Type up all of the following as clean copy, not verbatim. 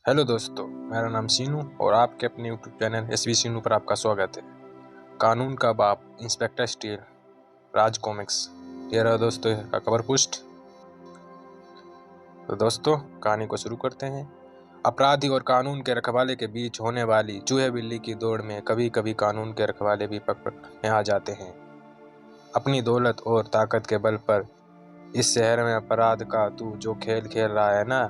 Hello दोस्तों, मेरा नाम सीनू और आपके अपने यूट्यूब चैनल एसवी सीनू पर आपका स्वागत है। कानून का बाप इंस्पेक्टर स्टील, राज कॉमिक्स। ये रहा दोस्तों इसका कवर पुष्ट। तो दोस्तों कहानी को शुरू करते हैं। अपराधी और कानून के रखवाले के बीच होने वाली चूहे बिल्ली की दौड़ में कभी कभी कानून के रखवाले भी पकड़ में आ जाते हैं। अपनी दौलत और ताकत के बल पर इस शहर में अपराध का तू जो खेल खेल रहा है ना,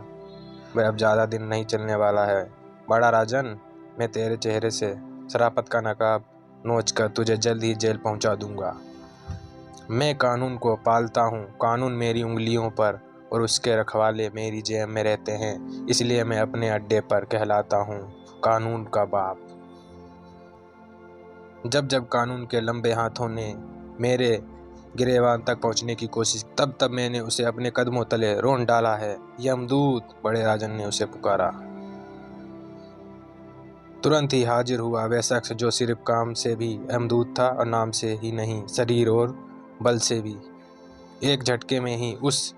वह अब ज़्यादा दिन नहीं चलने वाला है। बड़ा राजन, मैं तेरे चेहरे से शराफत का नकाब नोच कर तुझे जल्द ही जेल पहुंचा दूंगा। मैं कानून को पालता हूँ, कानून मेरी उंगलियों पर और उसके रखवाले मेरी जेब में रहते हैं, इसलिए मैं अपने अड्डे पर कहलाता हूँ कानून का बाप। जब जब कानून के लंबे हाथों ने मेरे गिरेबान तक पहुंचने की कोशिश, तब तब मैंने उसे अपने कदमों तले रोन डाला है। यमदूत, बड़े राजन ने उसे पुकारा। तुरंत ही हाजिर हुआ वह शख्स जो सिर्फ काम से भी यमदूत था और नाम से ही नहीं, शरीर और बल से भी। एक झटके में ही उस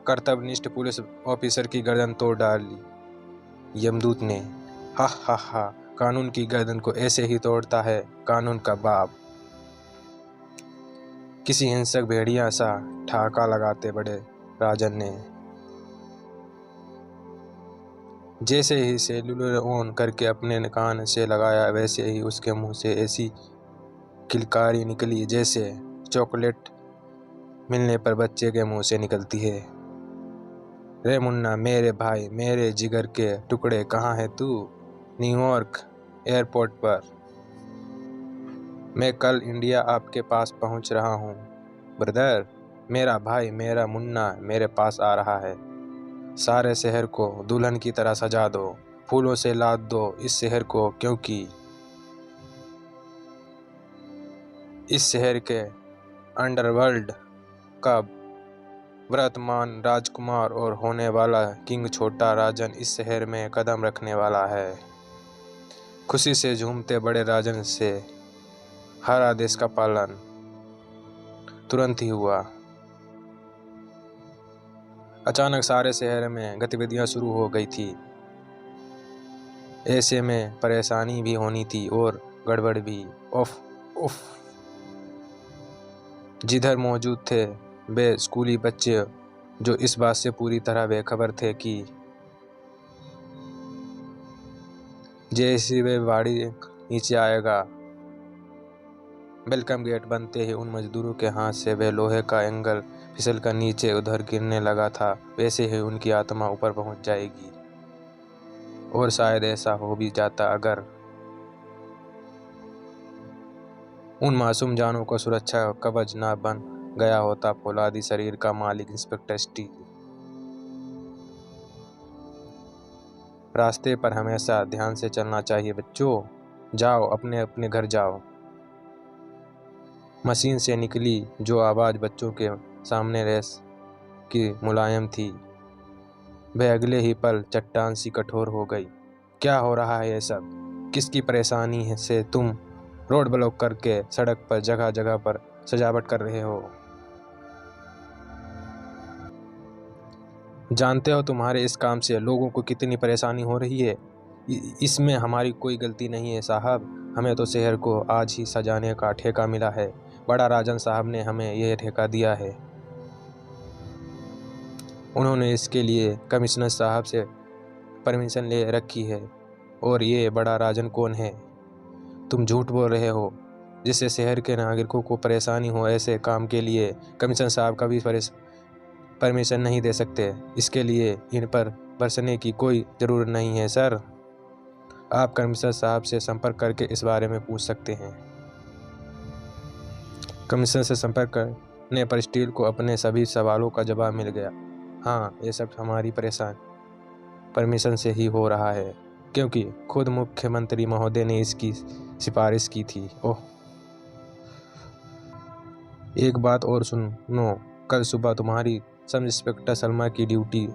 कर्तव्यनिष्ठ पुलिस ऑफिसर की गर्दन तोड़ डाली यमदूत ने। हा हा हा, कानून की गर्दन को ऐसे ही तोड़ता है कानून का बाप। किसी हिंसक भेड़िया सा ठहाका लगाते बड़े राजन ने जैसे ही सेल्यूलर ऑन करके अपने कान से लगाया, वैसे ही उसके मुंह से ऐसी किलकारी निकली जैसे चॉकलेट मिलने पर बच्चे के मुंह से निकलती है। रे मुन्ना, मेरे भाई, मेरे जिगर के टुकड़े, कहाँ है तू? न्यूयॉर्क एयरपोर्ट पर। मैं कल इंडिया आपके पास पहुंच रहा हूं ब्रदर। मेरा भाई, मेरा मुन्ना मेरे पास आ रहा है। सारे शहर को दुल्हन की तरह सजा दो, फूलों से लाद दो इस शहर को, क्योंकि इस शहर के अंडरवर्ल्ड का वर्तमान राजकुमार और होने वाला किंग छोटा राजन इस शहर में कदम रखने वाला है। खुशी से झूमते बड़े राजन से हर आदेश का पालन तुरंत ही हुआ। अचानक सारे शहर में गतिविधियां शुरू हो गई थी। ऐसे में परेशानी भी होनी थी और गड़बड़ भी। उफ उफ। जिधर मौजूद थे वे स्कूली बच्चे जो इस बात से पूरी तरह बेखबर थे कि जैसे वे बाड़ी नीचे आएगा, वेलकम गेट बनते ही उन मजदूरों के हाथ से वह लोहे का एंगल फिसल कर नीचे उधर गिरने लगा था, वैसे ही उनकी आत्मा ऊपर पहुंच जाएगी। और शायद ऐसा हो भी जाता अगर उन मासूम जानों को सुरक्षा कवच न बन गया होता फौलादी शरीर का मालिक इंस्पेक्टर स्टील। रास्ते पर हमेशा ध्यान से चलना चाहिए बच्चों। जाओ, अपने अपने घर जाओ। मशीन से निकली जो आवाज़ बच्चों के सामने रेस की मुलायम थी, वह अगले ही पल चट्टान सी कठोर हो गई। क्या हो रहा है ये सब? किसकी परेशानी है से तुम रोड ब्लॉक करके सड़क पर जगह जगह पर सजावट कर रहे हो? जानते हो तुम्हारे इस काम से लोगों को कितनी परेशानी हो रही है? इसमें हमारी कोई गलती नहीं है साहब, हमें तो शहर को आज ही सजाने का ठेका मिला है। बड़ा राजन साहब ने हमें यह ठेका दिया है। उन्होंने इसके लिए कमिश्नर साहब से परमिशन ले रखी है। और ये बड़ा राजन कौन है? तुम झूठ बोल रहे हो। जिससे शहर के नागरिकों को परेशानी हो, ऐसे काम के लिए कमिश्नर साहब कभी परमिशन नहीं दे सकते। इसके लिए इन पर बरसने की कोई ज़रूरत नहीं है सर। आप कमिश्नर साहब से संपर्क करके इस बारे में पूछ सकते हैं। कमिश्नर से संपर्क करने पर स्टील को अपने सभी सवालों का जवाब मिल गया। हाँ, ये सब हमारी परमिशन से ही हो रहा है, क्योंकि खुद मुख्यमंत्री महोदय ने इसकी सिफारिश की थी। ओह, एक बात और सुनो, कल सुबह तुम्हारी सब इंस्पेक्टर सलमा की ड्यूटी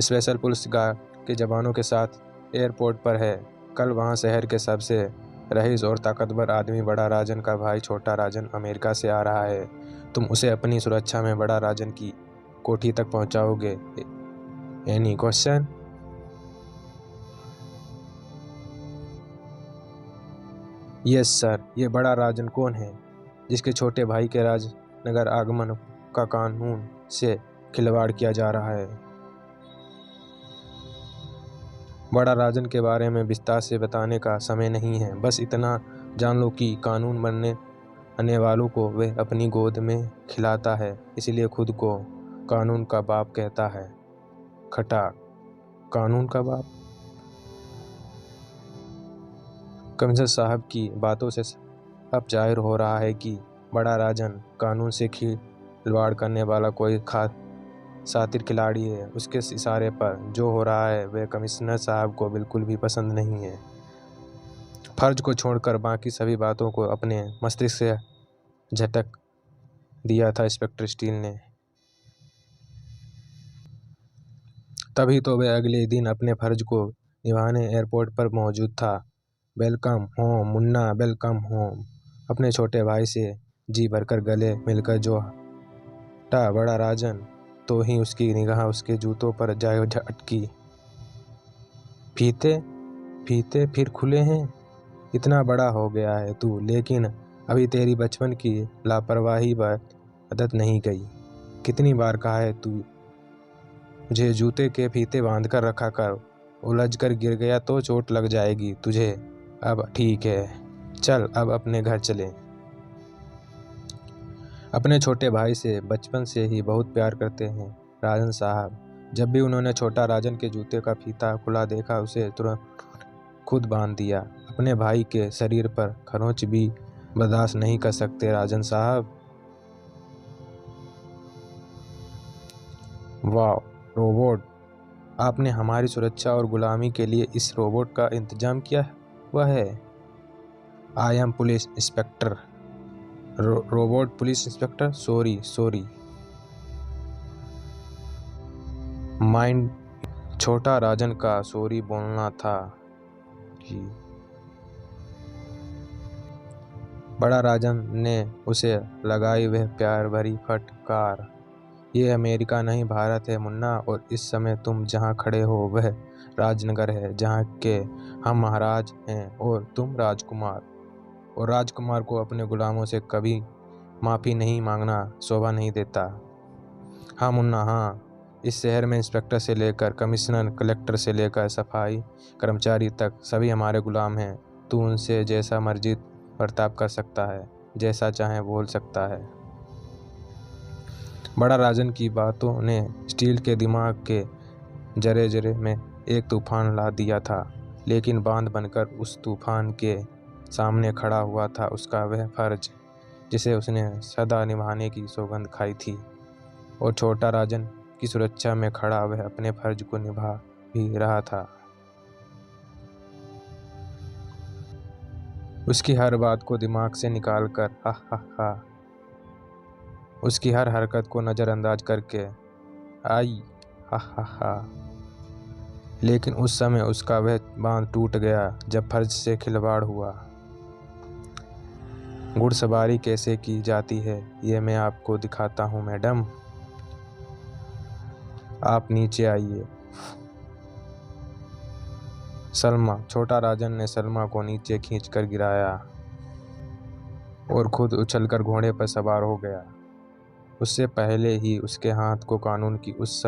स्पेशल पुलिस गार्ड के जवानों के साथ एयरपोर्ट पर है। कल वहाँ शहर के सबसे रईस और ताकतवर आदमी बड़ा राजन का भाई छोटा राजन अमेरिका से आ रहा है। तुम उसे अपनी सुरक्षा में बड़ा राजन की कोठी तक पहुँचाओगे? Any question? यस सर, ये बड़ा राजन कौन है जिसके छोटे भाई के राजनगर आगमन का कानून से खिलवाड़ किया जा रहा है? बड़ा राजन के बारे में विस्तार से बताने का समय नहीं है, बस इतना जान लो कि कानून बनने आने वालों को वह अपनी गोद में खिलाता है, इसलिए खुद को कानून का बाप कहता है। खटाक, कानून का बाप? कमिश्नर साहब की बातों से अब जाहिर हो रहा है कि बड़ा राजन कानून से खिलवाड़ करने वाला कोई खास शातिर खिलाड़ी है। उसके इशारे पर जो हो रहा है वह कमिश्नर साहब को बिल्कुल भी पसंद नहीं है। फर्ज को छोड़कर बाकी सभी बातों को अपने मस्तिष्क से झटक दिया था इंस्पेक्टर स्टील ने। तभी तो वह अगले दिन अपने फर्ज को निभाने एयरपोर्ट पर मौजूद था। Welcome home Munna, welcome home. अपने छोटे भाई से जी भरकर गले मिलकर जो हटा बड़ा राजन, तो ही उसकी निगाह उसके जूतों पर जा अटकी। फीते फीते फिर खुले हैं? इतना बड़ा हो गया है तू, लेकिन अभी तेरी बचपन की लापरवाही आदत नहीं गई। कितनी बार कहा है तू मुझे जूते के फीते बांध कर रखा कर, उलझ कर गिर गया तो चोट लग जाएगी तुझे। अब ठीक है, चल अब अपने घर चले। अपने छोटे भाई से बचपन से ही बहुत प्यार करते हैं राजन साहब। जब भी उन्होंने छोटा राजन के जूते का फीता खुला देखा, उसे तुरंत खुद बांध दिया। अपने भाई के शरीर पर खरोंच भी बर्दाश्त नहीं कर सकते राजन साहब। वाह रोबोट, आपने हमारी सुरक्षा और गुलामी के लिए इस रोबोट का इंतजाम किया हुआ है। I am police inspector. Robot police inspector? Sorry mind. छोटा राजन का सॉरी बोलना था जी। बड़ा राजन ने उसे लगाई वह प्यार भरी फटकार। ये अमेरिका नहीं भारत है मुन्ना, और इस समय तुम जहाँ खड़े हो वह राजनगर है, जहाँ के हम महाराज हैं और तुम राजकुमार। और राजकुमार को अपने गुलामों से कभी माफ़ी नहीं मांगना शोभा नहीं देता। हाँ मुन्ना हाँ, इस शहर में इंस्पेक्टर से लेकर कमिश्नर, कलेक्टर से लेकर सफाई कर्मचारी तक सभी हमारे गुलाम हैं। तू उनसे जैसा मर्जी बर्ताव कर सकता है, जैसा चाहे बोल सकता है। बड़ा राजन की बातों ने स्टील के दिमाग के जरे जरे में एक तूफान ला दिया था, लेकिन बांध बनकर उस तूफान के सामने खड़ा हुआ था उसका वह फर्ज जिसे उसने सदा निभाने की सौगंध खाई थी। और छोटा राजन की सुरक्षा में खड़ा वह अपने फर्ज को निभा भी रहा था। उसकी हर बात को दिमाग से निकाल कर हा, उसकी हर हरकत को नज़रअंदाज करके आई हा। लेकिन उस समय उसका वह बांध टूट गया जब फर्ज से खिलवाड़ हुआ। घुड़सवारी कैसे की जाती है ये मैं आपको दिखाता हूँ मैडम। आप नीचे आइए। सलमा। छोटा राजन ने सलमा को नीचे खींचकर गिराया और खुद उछलकर घोड़े पर सवार हो गया। उससे पहले ही उसके हाथ को कानून की उस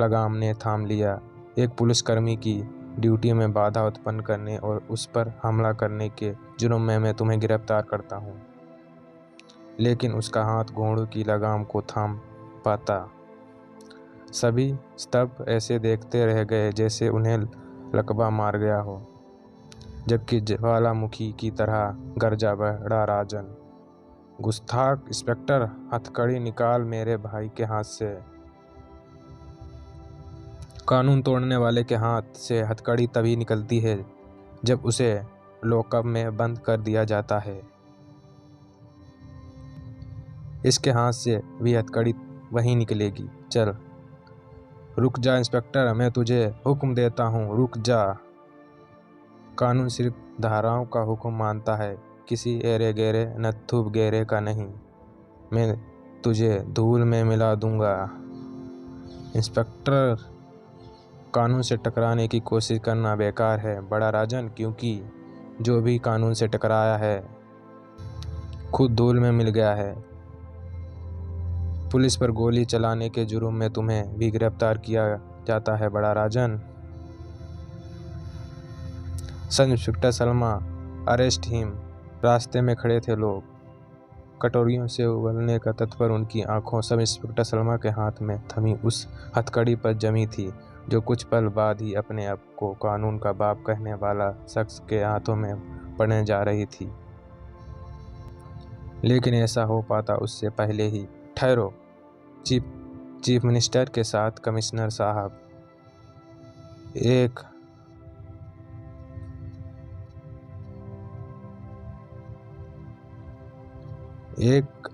लगाम ने थाम लिया। एक पुलिसकर्मी की ड्यूटी में बाधा उत्पन्न करने और उस पर हमला करने के जुर्म में मैं तुम्हें गिरफ्तार करता हूँ। लेकिन उसका हाथ घोड़ों की लगाम को थाम पाता। सभी स्तब्ध ऐसे देखते रह गए जैसे उन्हें लकवा मार गया हो, जबकि ज्वालामुखी की तरह गरजा बड़ा राजन। गुस्ताख इंस्पेक्टर, हथकड़ी निकाल मेरे भाई के हाथ से। कानून तोड़ने वाले के हाथ से हथकड़ी तभी निकलती है जब उसे लॉकअप में बंद कर दिया जाता है। इसके हाथ से भी हथकड़ी वहीं निकलेगी। चल। रुक जा इंस्पेक्टर, मैं तुझे हुक्म देता हूँ, रुक जा। कानून सिर्फ धाराओं का हुक्म मानता है, किसी एरे गहरे नत्थु गहरे का नहीं। मैं तुझे धूल में मिला दूंगा। इंस्पेक्टर, कानून से टकराने की कोशिश करना बेकार है बड़ा राजन, क्योंकि जो भी कानून से टकराया है खुद धूल में मिल गया है। पुलिस पर गोली चलाने के जुर्म में तुम्हें भी गिरफ्तार किया जाता है बड़ा राजन। Sub inspector Salma arrest him. रास्ते में खड़े थे लोग, कटोरियों से उबलने का तत्पर उनकी आंखों सब इंस्पेक्टर सलमा के हाथ में थमी उस हथकड़ी पर जमी थी जो कुछ पल बाद ही अपने आप को कानून का बाप कहने वाला शख्स के हाथों में पड़ने जा रही थी। लेकिन ऐसा हो पाता उससे पहले ही। ठहरो, चीफ मिनिस्टर के साथ कमिश्नर साहब। एक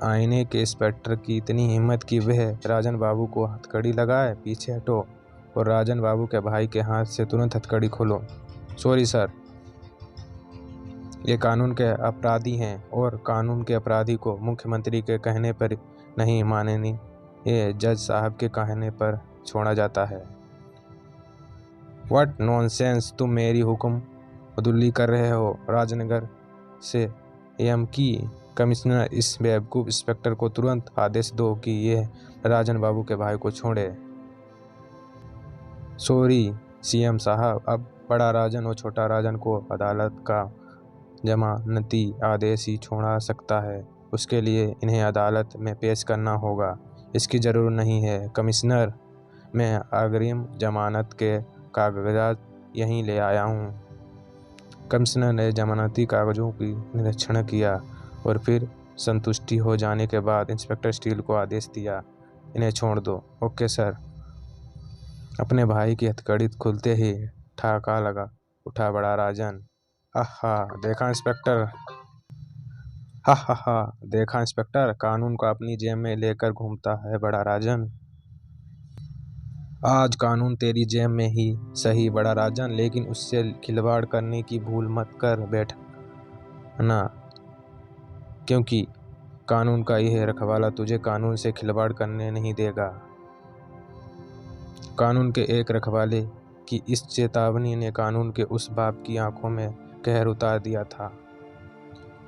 आईने के इंस्पेक्टर की इतनी हिम्मत कि वह राजन बाबू को हथकड़ी लगाए। पीछे हटो और राजन बाबू के भाई के हाथ से तुरंत हथकड़ी खोलो। सॉरी सर, ये कानून के अपराधी हैं और कानून के अपराधी को मुख्यमंत्री के कहने पर नहीं मानेनी, ये जज साहब के कहने पर छोड़ा जाता है। व्हाट नॉनसेंस, तुम मेरी हुक्म अदुल्ली कर रहे हो। राजनगर से एम की कमिश्नर, इस बेवकूफ़ इंस्पेक्टर को तुरंत आदेश दो कि यह राजन बाबू के भाई को छोड़े। सॉरी सीएम साहब, अब बड़ा राजन और छोटा राजन को अदालत का जमानती आदेश ही छोड़ा सकता है। उसके लिए इन्हें अदालत में पेश करना होगा। इसकी ज़रूरत नहीं है कमिश्नर, मैं अग्रिम जमानत के कागजात यहीं ले आया हूँ। कमिश्नर ने जमानती कागजों की निरीक्षण किया और फिर संतुष्टि हो जाने के बाद इंस्पेक्टर स्टील को आदेश दिया, इन्हें छोड़ दो। Okay sir. अपने भाई की हथकड़ी खुलते ही ठहाका लगा उठा बड़ा राजन। आहा देखा इंस्पेक्टर, हा देखा इंस्पेक्टर, कानून को अपनी जेब में लेकर घूमता है बड़ा राजन। आज कानून तेरी जेब में ही सही बड़ा राजन, लेकिन उससे खिलवाड़ करने की भूल मत कर बैठना, क्योंकि कानून का यह रखवाला तुझे कानून से खिलवाड़ करने नहीं देगा। कानून के एक रखवाले की इस चेतावनी ने कानून के उस बाप की आंखों में कहर उतार दिया था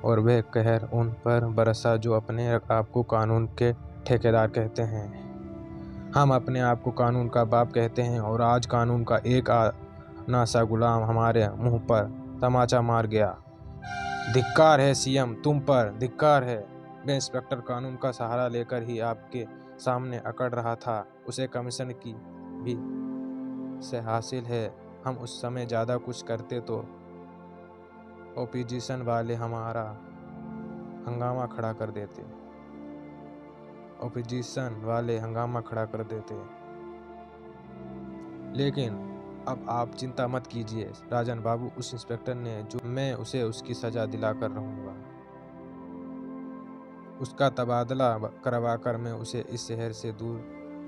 और वह कहर उन पर बरसा जो अपने आप को कानून के ठेकेदार कहते हैं। हम अपने आप को कानून का बाप कहते हैं और आज कानून का एक नासा गुलाम हमारे मुंह पर तमाचा मार गया। धिक्कार है सीएम, तुम पर धिक्कार है। वह इंस्पेक्टर कानून का सहारा लेकर ही आपके सामने अकड़ रहा था, उसे कमीशन की भी से हासिल है। हम उस समय ज़्यादा कुछ करते तो ओपोजिशन वाले हमारा हंगामा खड़ा कर देते। लेकिन अब आप चिंता मत कीजिए राजन बाबू, उस इंस्पेक्टर ने जो मैं उसे उसकी सजा दिलाकर रहूँगा। उसका तबादला करवाकर मैं उसे इस शहर से दूर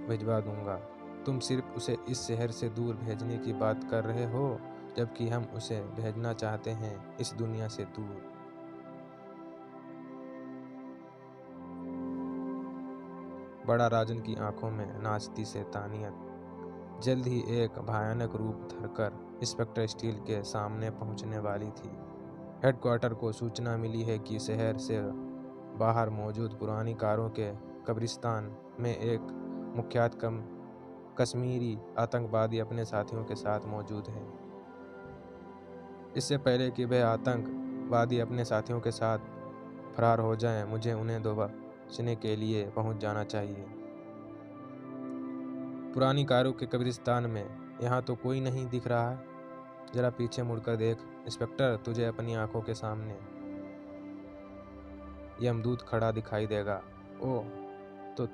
भिजवा दूंगा। तुम सिर्फ उसे इस शहर से दूर भेजने की बात कर रहे हो, जबकि हम उसे भेजना चाहते हैं इस दुनिया से दूर। बड़ा राजन की आंखों में नाचती शैतानियत जल्द ही एक भयानक रूप धरकर इंस्पेक्टर स्टील के सामने पहुंचने वाली थी। हेडक्वार्टर को सूचना मिली है कि शहर से बाहर मौजूद पुरानी कारों के कब्रिस्तान में एक मुख्यात कश्मीरी आतंकवादी अपने साथियों के साथ मौजूद है। इससे पहले कि वह आतंकवादी अपने साथियों के साथ फरार हो जाएं, मुझे उन्हें बचने के लिए पहुंच जाना चाहिए। पुरानी कारों के कब्रिस्तान में यहाँ तो कोई नहीं दिख रहा है। जरा पीछे मुड़कर देख इंस्पेक्टर, तुझे अपनी आंखों के सामने यमदूत खड़ा दिखाई देगा। ओह, तो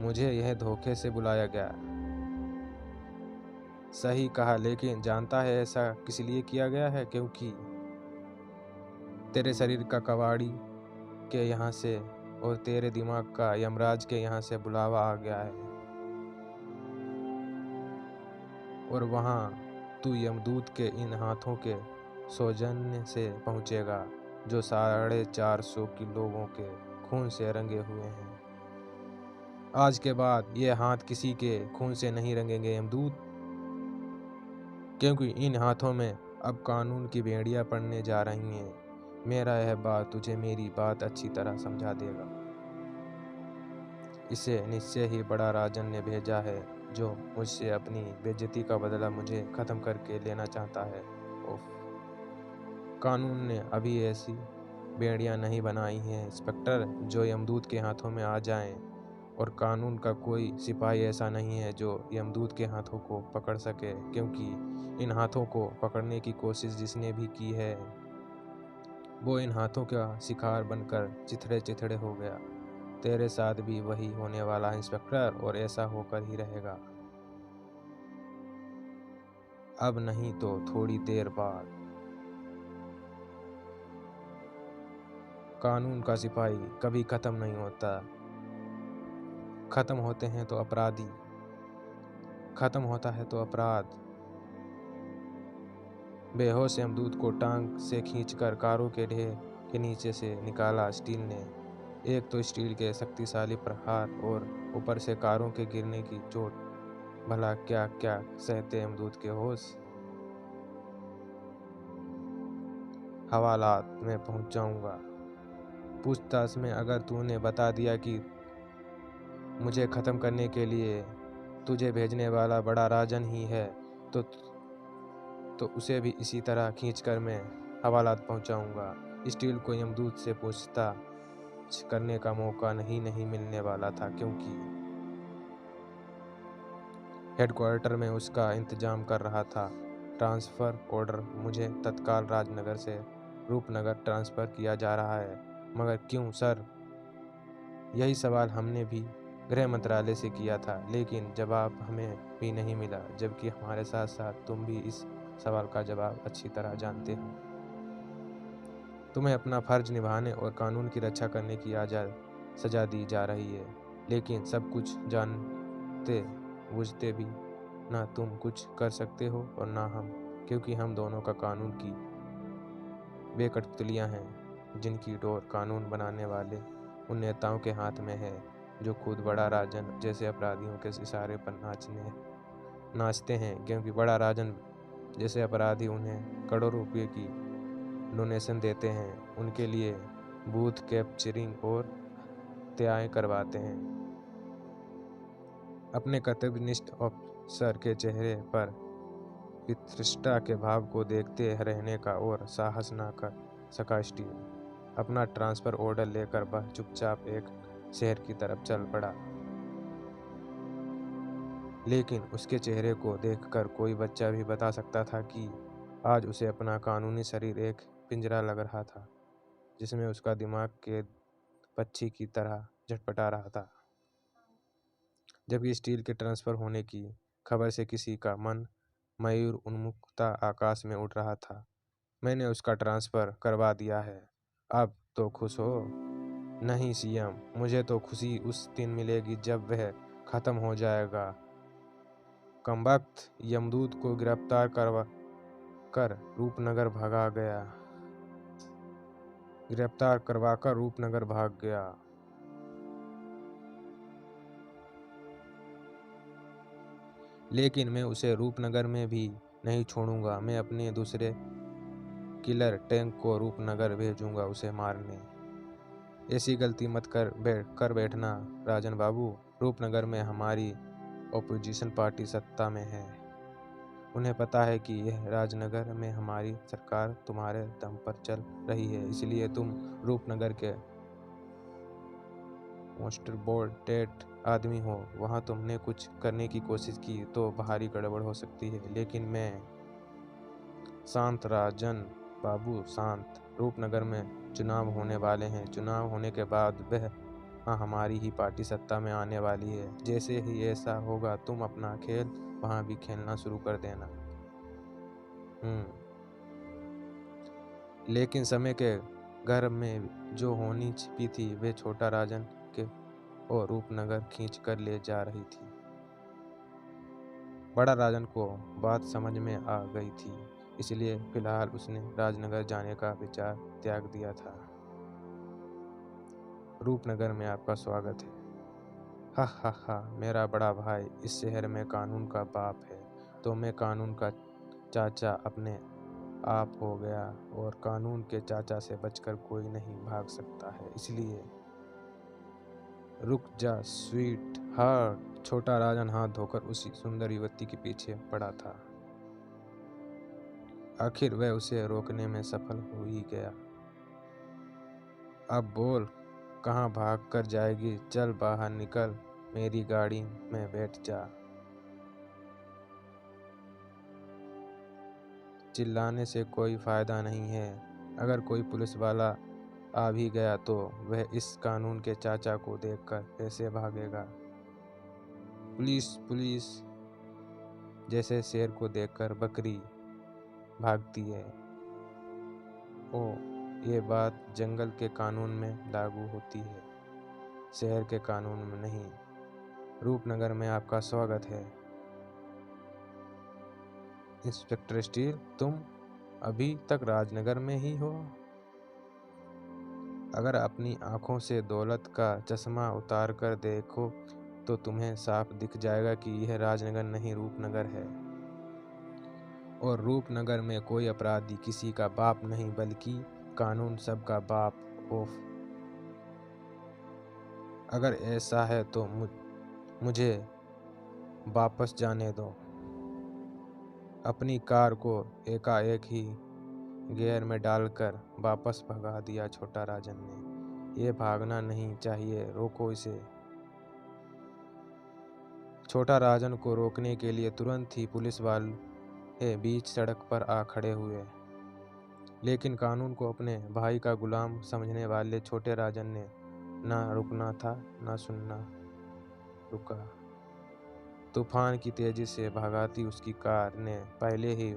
मुझे यह धोखे से बुलाया गया। सही कहा, लेकिन जानता है ऐसा किस लिए किया गया है? क्योंकि तेरे शरीर का कवाड़ी के यहाँ से और तेरे दिमाग का यमराज के यहाँ से बुलावा आ गया है और वहाँ तू यमदूत के इन हाथों के सौजन्य से पहुँचेगा जो 450 की लोगों के खून से रंगे हुए हैं। आज के बाद ये हाथ किसी के खून से नहीं रंगेंगे यमदूत, क्योंकि इन हाथों में अब कानून की बेड़ियां पड़ने जा रही हैं। मेरा यह बात तुझे मेरी बात अच्छी तरह समझा देगा। इसे निश्चय ही बड़ा राजन ने भेजा है, जो मुझसे अपनी बेइज्जती का बदला मुझे खत्म करके लेना चाहता है। उफ, कानून ने अभी ऐसी बेड़ियां नहीं बनाई हैं इंस्पेक्टर, जो यमदूत के हाथों में आ जाएं। और कानून का कोई सिपाही ऐसा नहीं है जो यमदूत के हाथों को पकड़ सके, क्योंकि इन हाथों को पकड़ने की कोशिश जिसने भी की है, वो इन हाथों का शिकार बनकर चिथड़े चिथड़े हो गया। तेरे साथ भी वही होने वाला है इंस्पेक्टर, और ऐसा होकर ही रहेगा। अब नहीं तो थोड़ी देर बाद। कानून का सिपाही कभी खत्म नहीं होता। खत्म होते हैं तो अपराधी, खत्म होता है तो अपराध। बेहोश यमदूत को टांग से खींचकर कारों के ढेर के नीचे से निकाला स्टील ने। एक तो स्टील के शक्तिशाली प्रहार, और ऊपर से कारों के गिरने की चोट। भला क्या क्या सहते यमदूत के होश। हवालात में पहुंच जाऊंगा। पूछताछ में अगर तूने बता दिया कि मुझे खत्म करने के लिए तुझे भेजने वाला बड़ा राजन ही है, तो उसे भी इसी तरह खींचकर मैं हवालात पहुंचाऊंगा। स्टील को यमदूत से पूछताछ करने का मौका नहीं मिलने वाला था, क्योंकि हेडक्वार्टर में उसका इंतजाम कर रहा था। ट्रांसफ़र ऑर्डर मुझे तत्काल राजनगर से रूपनगर ट्रांसफ़र किया जा रहा है। मगर क्यों सर? यही सवाल हमने भी गृह मंत्रालय से किया था, लेकिन जवाब हमें भी नहीं मिला, जबकि हमारे साथ साथ तुम भी इस सवाल का जवाब अच्छी तरह जानते हो। तुम्हें अपना फर्ज निभाने और कानून की रक्षा करने की सजा दी जा रही है, लेकिन सब कुछ जानते बूझते भी ना तुम कुछ कर सकते हो और ना हम, क्योंकि हम दोनों का कानून की वे कठपुतलियां हैं जिनकी डोर कानून बनाने वाले उन नेताओं के हाथ में है, जो खुद बड़ा राजन जैसे अपराधियों के इशारे पर नाचते हैं, क्योंकि बड़ा राजन जैसे अपराधी उन्हें करोड़ों रुपए की डोनेशन देते हैं, उनके लिए बूथ कैप्चरिंग और हत्याएं करवाते हैं। अपने कर्तव्यनिष्ठ अफसर के चेहरे पर पितृष्ठा के भाव को देखते रहने का और साहस न कर सका स्टीव। अपना ट्रांसफर ऑर्डर लेकर वह चुपचाप एक शहर की तरफ चल पड़ा। लेकिन उसके चेहरे को देखकर कोई बच्चा भी बता सकता था कि आज उसे अपना कानूनी शरीर एक पिंजरा लग रहा था, जिसमें उसका दिमाग कैद पक्षी की तरह झटपटा रहा था। जबकि स्टील के ट्रांसफर होने की खबर से किसी का मन मयूर उन्मुखता आकाश में उड़ रहा था। मैंने उसका ट्रांसफर करवा दिया है, अब तो खुश हो? नहीं सीएम, मुझे तो खुशी उस दिन मिलेगी जब वह खत्म हो जाएगा। कमबख्त यमदूत को गिरफ्तार कर रूपनगर भाग गया। लेकिन मैं उसे रूपनगर में भी नहीं छोड़ूंगा। मैं अपने दूसरे किलर टैंक को रूपनगर भेजूंगा उसे मारने। ऐसी गलती मत कर बैठना राजन बाबू। रूपनगर में हमारी ऑपोजिशन पार्टी सत्ता में है। उन्हें पता है कि यह राजनगर में हमारी सरकार तुम्हारे दम पर चल रही है, इसलिए तुम रूपनगर के मोस्ट वॉन्टेड आदमी हो। वहां तुमने कुछ करने की कोशिश की तो भारी गड़बड़ हो सकती है, लेकिन मैं शांत राजन बाबू, शांत। रूपनगर में चुनाव होने वाले हैं। चुनाव होने के बाद वहाँ हमारी ही पार्टी सत्ता में आने वाली है। जैसे ही ऐसा होगा तुम अपना खेल वहाँ भी खेलना शुरू कर देना। लेकिन समय के घर में जो होनी छिपी थी, वे छोटा राजन के और रूपनगर खींच कर ले जा रही थी। बड़ा राजन को बात समझ में आ गई थी, इसलिए फिलहाल उसने राजनगर जाने का विचार त्याग दिया था। रूपनगर में आपका स्वागत है। हा हा हा, मेरा बड़ा भाई इस शहर में कानून का बाप है, तो मैं कानून का चाचा अपने आप हो गया और कानून के चाचा से बचकर कोई नहीं भाग सकता है, इसलिए रुक जा स्वीट हार्ट। छोटा राजन हाथ धोकर उसी सुंदर युवती के पीछे पड़ा था। आखिर वह उसे रोकने में सफल हो ही गया। अब बोल, कहाँ भाग कर जाएगी? चल बाहर निकल, मेरी गाड़ी में बैठ जा। चिल्लाने से कोई फायदा नहीं है। अगर कोई पुलिस वाला आ भी गया तो वह इस कानून के चाचा को देखकर कैसे भागेगा? पुलिस पुलिस जैसे शेर को देखकर बकरी भागती है। ओ, ये बात जंगल के कानून में लागू होती है, शहर के कानून में नहीं। रूपनगर में आपका स्वागत है। इंस्पेक्टर स्टील, तुम अभी तक राजनगर में ही हो? अगर अपनी आंखों से दौलत का चश्मा उतार कर देखो तो तुम्हें साफ दिख जाएगा कि यह राजनगर नहीं, रूपनगर है। और रूपनगर में कोई अपराधी किसी का बाप नहीं, बल्कि कानून सबका बाप। ओफ, अगर ऐसा है तो मुझे वापस जाने दो। अपनी कार को एकाएक ही गियर में डालकर वापस भगा दिया छोटा राजन ने। ये भागना नहीं चाहिए, रोको इसे। छोटा राजन को रोकने के लिए तुरंत ही पुलिस वाले बीच सड़क पर आ खड़े हुए, लेकिन कानून को अपने भाई का गुलाम समझने वाले छोटे राजन ने ना रुकना था ना सुनना। रुका। तूफान की तेजी से भगाती उसकी कार ने पहले ही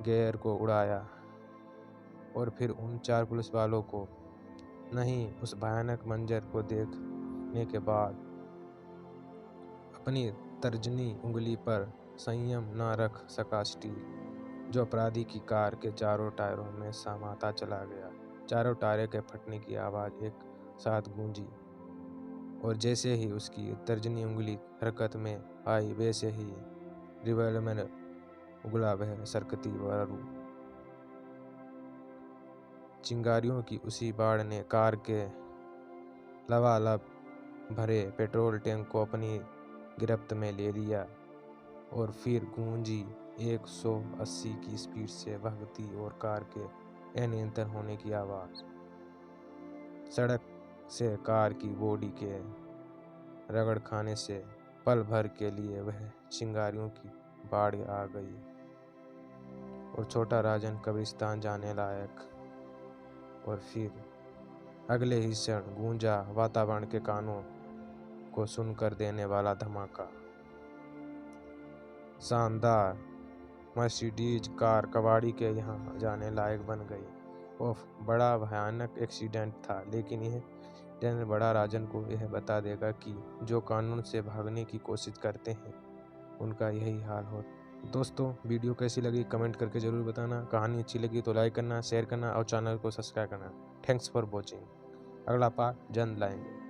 गियर को उड़ाया और फिर उन 4 पुलिस वालों को नहीं। उस भयानक मंजर को देखने के बाद अपनी तर्जनी उंगली पर संयम न रख सका स्टील, जो अपराधी की कार के चारों टायरों में समाता चला गया। चारों टायरों के फटने की आवाज़ एक साथ गूंजी और जैसे ही उसकी तर्जनी उंगली हरकत में आई, वैसे ही रिवॉल्वर में उगला वह सरकती बारूद। चिंगारियों की उसी बाढ़ ने कार के लबालब भरे पेट्रोल टैंक को अपनी गिरफ्त में ले लिया और फिर गूंजी 180 की स्पीड से भागती और कार के अनियंत्रित होने की आवाज़। सड़क से कार की बॉडी के रगड़ खाने से पल भर के लिए वह चिंगारियों की बाढ़ आ गई और छोटा राजन कब्रिस्तान जाने लायक। और फिर अगले ही क्षण गूंजा वातावरण के कानों को सुनकर देने वाला धमाका। शानदार मर्सिडीज कार कबाड़ी के यहाँ जाने लायक बन गई। ओह, बड़ा भयानक एक्सीडेंट था, लेकिन यह एक्सीडेंट बड़ा राजन को यह बता देगा कि जो कानून से भागने की कोशिश करते हैं उनका यही हाल हो। दोस्तों, वीडियो कैसी लगी कमेंट करके ज़रूर बताना। कहानी अच्छी लगी तो लाइक करना, शेयर करना और चैनल को सब्सक्राइब करना। Thanks for watching. अगला पार्ट जल्द लाएंगे।